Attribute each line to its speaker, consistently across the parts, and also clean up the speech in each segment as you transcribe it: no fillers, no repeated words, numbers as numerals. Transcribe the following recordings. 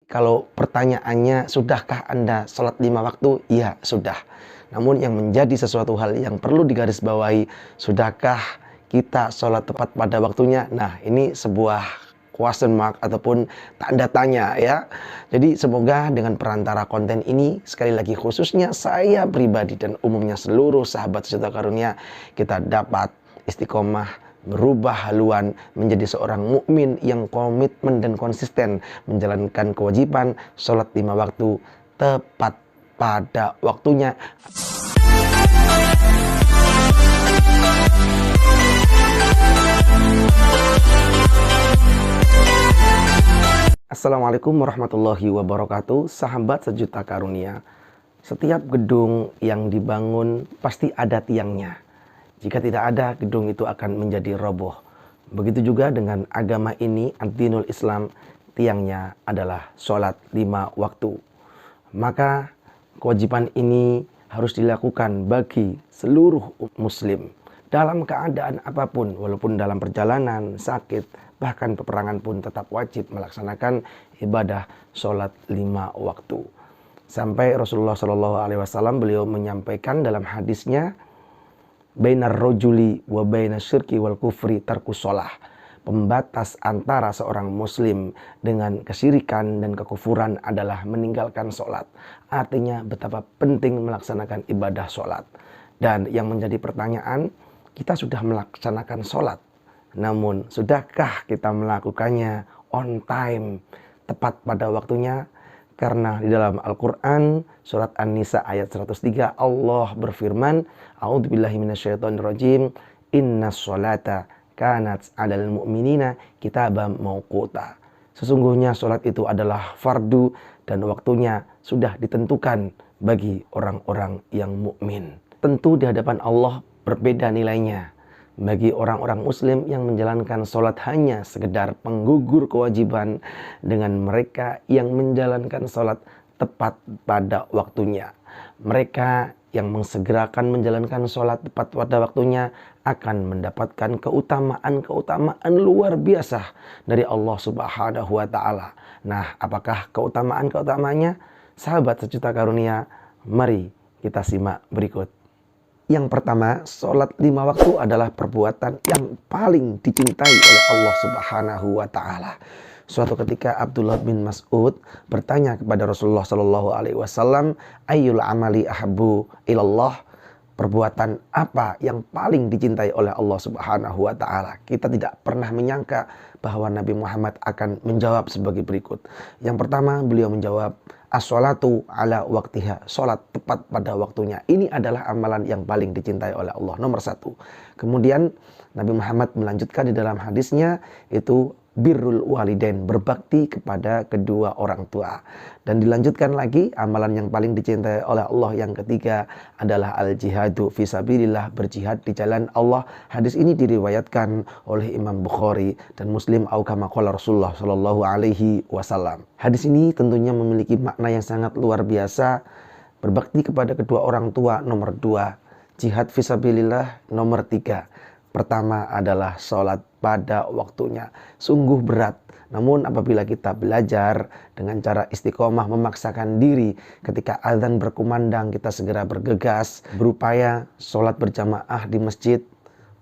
Speaker 1: kalau pertanyaannya, sudahkah Anda sholat 5 waktu? Iya, sudah. Namun yang menjadi sesuatu hal yang perlu digarisbawahi, sudahkah kita sholat tepat pada waktunya? Nah, ini sebuah question mark ataupun tanda tanya ya. Jadi semoga dengan perantara konten ini, sekali lagi khususnya saya pribadi dan umumnya seluruh sahabat sejuta karunia, kita dapat istiqomah berubah haluan menjadi seorang mukmin yang komitmen dan konsisten menjalankan kewajiban sholat 5 waktu tepat pada waktunya. Assalamualaikum warahmatullahi wabarakatuh. Sahabat sejuta karunia, setiap gedung yang dibangun pasti ada tiangnya. Jika tidak ada, gedung itu akan menjadi roboh. Begitu juga dengan agama ini, ad-dinul Islam, tiangnya adalah sholat 5 waktu. Maka kewajiban ini harus dilakukan bagi seluruh muslim dalam keadaan apapun, walaupun dalam perjalanan, sakit, bahkan peperangan pun tetap wajib melaksanakan ibadah sholat 5 waktu. Sampai Rasulullah SAW beliau menyampaikan dalam hadisnya, bainar rojuli wa bainas syirki wal kufri tarkus sholah. Pembatas antara seorang muslim dengan kesyirikan dan kekufuran adalah meninggalkan sholat. Artinya betapa penting melaksanakan ibadah sholat. Dan yang menjadi pertanyaan, kita sudah melaksanakan sholat, namun sudahkah kita melakukannya on time, tepat pada waktunya? Karena di dalam Al-Quran surat An-Nisa ayat 103 Allah berfirman, a'udzubillahi minasyaitonirrajim, innas sholata kanat 'alal mu'minina kitaban mauquta. Sesungguhnya sholat itu adalah fardu dan waktunya sudah ditentukan bagi orang-orang yang mukmin. Tentu di hadapan Allah berbeda nilainya. Bagi orang-orang muslim yang menjalankan sholat hanya sekedar penggugur kewajiban dengan mereka yang menjalankan sholat tepat pada waktunya. Mereka yang mensegerakan menjalankan sholat tepat pada waktunya akan mendapatkan keutamaan luar biasa dari Allah Subhanahu wa Ta'ala. Nah, apakah keutamaannya? Sahabat sejuta karunia, mari kita simak berikut. Yang pertama, sholat 5 waktu adalah perbuatan yang paling dicintai oleh Allah Subhanahu wa Ta'ala. Suatu ketika Abdullah bin Mas'ud bertanya kepada Rasulullah SAW, ayyul amali ahabbu ilallah, perbuatan apa yang paling dicintai oleh Allah Subhanahu wa Ta'ala? Kita tidak pernah menyangka bahwa Nabi Muhammad akan menjawab sebagai berikut. Yang pertama, beliau menjawab, as-sholatu ala waktiha, sholat tepat pada waktunya. Ini adalah amalan yang paling dicintai oleh Allah, nomor 1. Kemudian Nabi Muhammad melanjutkan di dalam hadisnya, itu birrul walidain, berbakti kepada kedua orang tua. Dan dilanjutkan lagi, amalan yang paling dicintai oleh Allah yang ketiga adalah al-jihadu fisabilillah, berjihad di jalan Allah. Hadis ini diriwayatkan oleh Imam Bukhari dan Muslim, au kama qala Rasulullah sallallahu alaihi wasallam. Hadis ini tentunya memiliki makna yang sangat luar biasa. Berbakti kepada kedua orang tua nomor 2, jihad fisabilillah nomor 3. Pertama adalah sholat pada waktunya. Sungguh berat. Namun apabila kita belajar dengan cara istiqomah, memaksakan diri, ketika azan berkumandang kita segera bergegas, berupaya sholat berjamaah di masjid.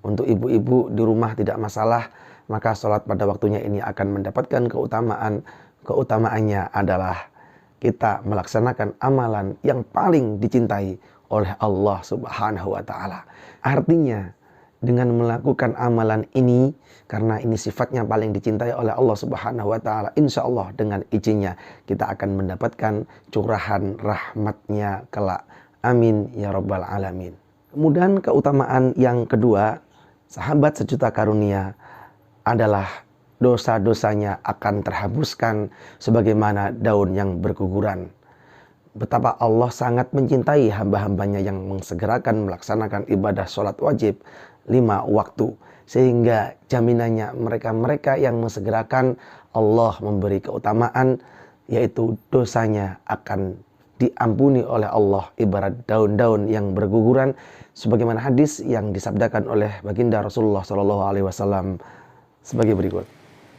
Speaker 1: Untuk ibu-ibu di rumah tidak masalah, maka sholat pada waktunya ini akan mendapatkan keutamaan. Keutamaannya adalah kita melaksanakan amalan yang paling dicintai oleh Allah Subhanahu wa Ta'ala. Artinya, dengan melakukan amalan ini, karena ini sifatnya paling dicintai oleh Allah Subhanahu wa Ta'ala, insya Allah dengan izinnya kita akan mendapatkan curahan rahmatnya kelak. Amin ya rabbal alamin. Kemudian keutamaan yang kedua, sahabat sejuta karunia, adalah dosa-dosanya akan terhapuskan sebagaimana daun yang berguguran. Betapa Allah sangat mencintai hamba-hambanya yang mengsegerakan melaksanakan ibadah sholat wajib 5 waktu. Sehingga jaminannya mereka-mereka yang mensegerakan, Allah memberi keutamaan, yaitu dosanya akan diampuni oleh Allah ibarat daun-daun yang berguguran. Sebagaimana hadis yang disabdakan oleh baginda Rasulullah SAW sebagai berikut.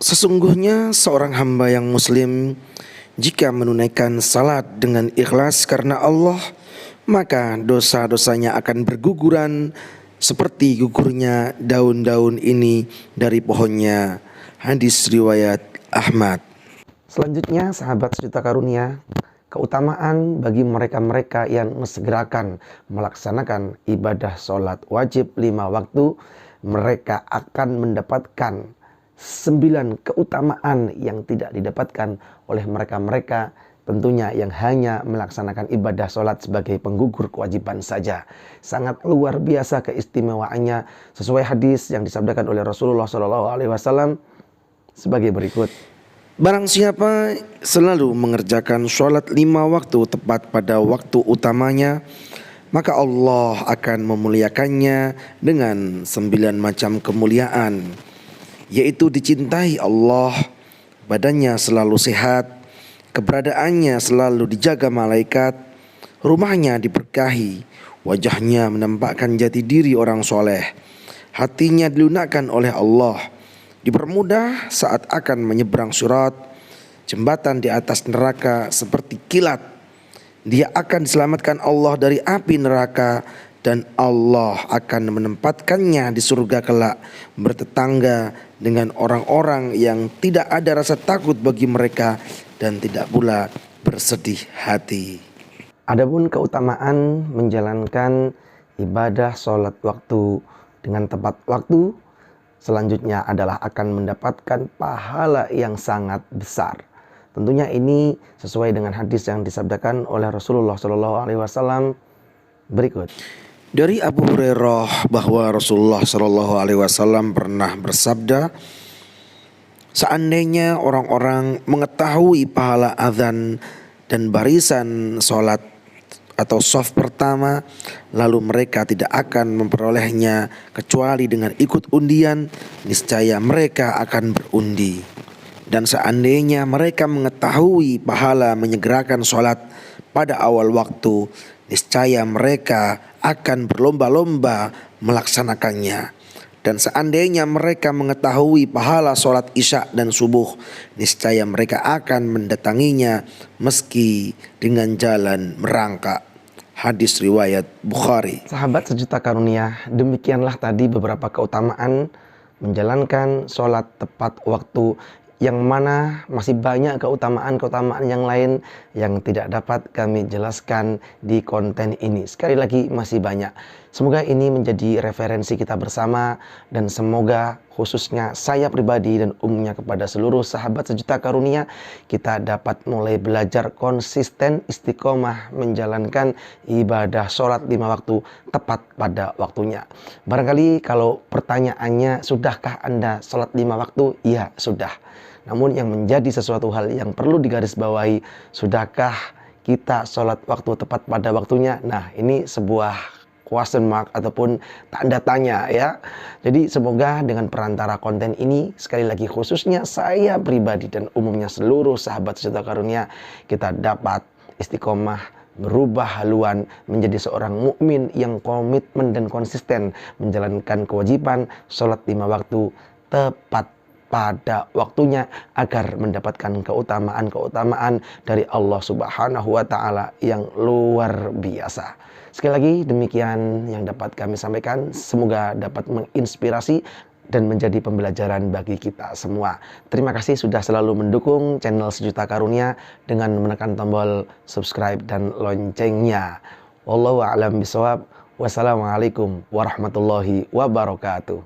Speaker 1: Sesungguhnya seorang hamba yang muslim
Speaker 2: Jika menunaikan salat dengan ikhlas karena Allah, maka dosa-dosanya akan berguguran seperti gugurnya daun-daun ini dari pohonnya. Hadis riwayat Ahmad.
Speaker 1: Selanjutnya, sahabat sejuta karunia, keutamaan bagi mereka-mereka yang mensegerakan melaksanakan ibadah sholat wajib 5 waktu, mereka akan mendapatkan 9 keutamaan yang tidak didapatkan oleh mereka-mereka tentunya yang hanya melaksanakan ibadah sholat sebagai penggugur kewajiban saja. Sangat luar biasa keistimewaannya sesuai hadis yang disabdakan oleh Rasulullah SAW sebagai berikut.
Speaker 2: Barang siapa selalu mengerjakan sholat 5 waktu tepat pada waktu utamanya, maka Allah akan memuliakannya dengan 9 macam kemuliaan, yaitu dicintai Allah, badannya selalu sehat, keberadaannya selalu dijaga malaikat, rumahnya diberkahi, wajahnya menampakkan jati diri orang soleh, hatinya dilunakkan oleh Allah, dipermudah saat akan menyeberang sirat, jembatan di atas neraka seperti kilat. Dia akan diselamatkan Allah dari api neraka, dan Allah akan menempatkannya di surga kelak, bertetangga dengan orang-orang yang tidak ada rasa takut bagi mereka dan tidak pula bersedih hati.
Speaker 1: Adapun keutamaan menjalankan ibadah sholat waktu dengan tepat waktu selanjutnya adalah akan mendapatkan pahala yang sangat besar. Tentunya ini sesuai dengan hadis yang disabdakan oleh Rasulullah SAW berikut.
Speaker 2: Dari Abu Hurairah bahwa Rasulullah SAW pernah bersabda, seandainya orang-orang mengetahui pahala azan dan barisan sholat atau shaf pertama, lalu mereka tidak akan memperolehnya kecuali dengan ikut undian, niscaya mereka akan berundi. Dan seandainya mereka mengetahui pahala menyegerakan sholat pada awal waktu, niscaya mereka akan berlomba-lomba melaksanakannya. Dan seandainya mereka mengetahui pahala sholat isya dan subuh, niscaya mereka akan mendatanginya meski dengan jalan merangkak. Hadis riwayat Bukhari.
Speaker 1: Sahabat sejuta karunia, demikianlah tadi beberapa keutamaan menjalankan sholat tepat waktu, yang mana masih banyak keutamaan-keutamaan yang lain yang tidak dapat kami jelaskan di konten ini. Sekali lagi masih banyak. Semoga ini menjadi referensi kita bersama, dan semoga khususnya saya pribadi dan umumnya kepada seluruh sahabat sejuta karunia, kita dapat mulai belajar konsisten istiqomah menjalankan ibadah sholat 5 waktu tepat pada waktunya. Barangkali kalau pertanyaannya, sudahkah Anda sholat 5 waktu? Ya, sudah. Namun yang menjadi sesuatu hal yang perlu digarisbawahi, sudahkah kita sholat waktu tepat pada waktunya? Nah, ini sebuah question mark ataupun tanda tanya ya. Jadi semoga dengan perantara konten ini, sekali lagi khususnya saya pribadi dan umumnya seluruh sahabat sejuta karunia, kita dapat istiqomah merubah haluan menjadi seorang mukmin yang komitmen dan konsisten menjalankan kewajiban sholat 5 waktu tepat pada waktunya, agar mendapatkan keutamaan-keutamaan dari Allah Subhanahu wa Ta'ala yang luar biasa. Sekali lagi demikian yang dapat kami sampaikan, semoga dapat menginspirasi dan menjadi pembelajaran bagi kita semua. Terima kasih sudah selalu mendukung channel Sejuta Karunia dengan menekan tombol subscribe dan loncengnya. Wallahu a'lam bishawab. Wassalamualaikum warahmatullahi wabarakatuh.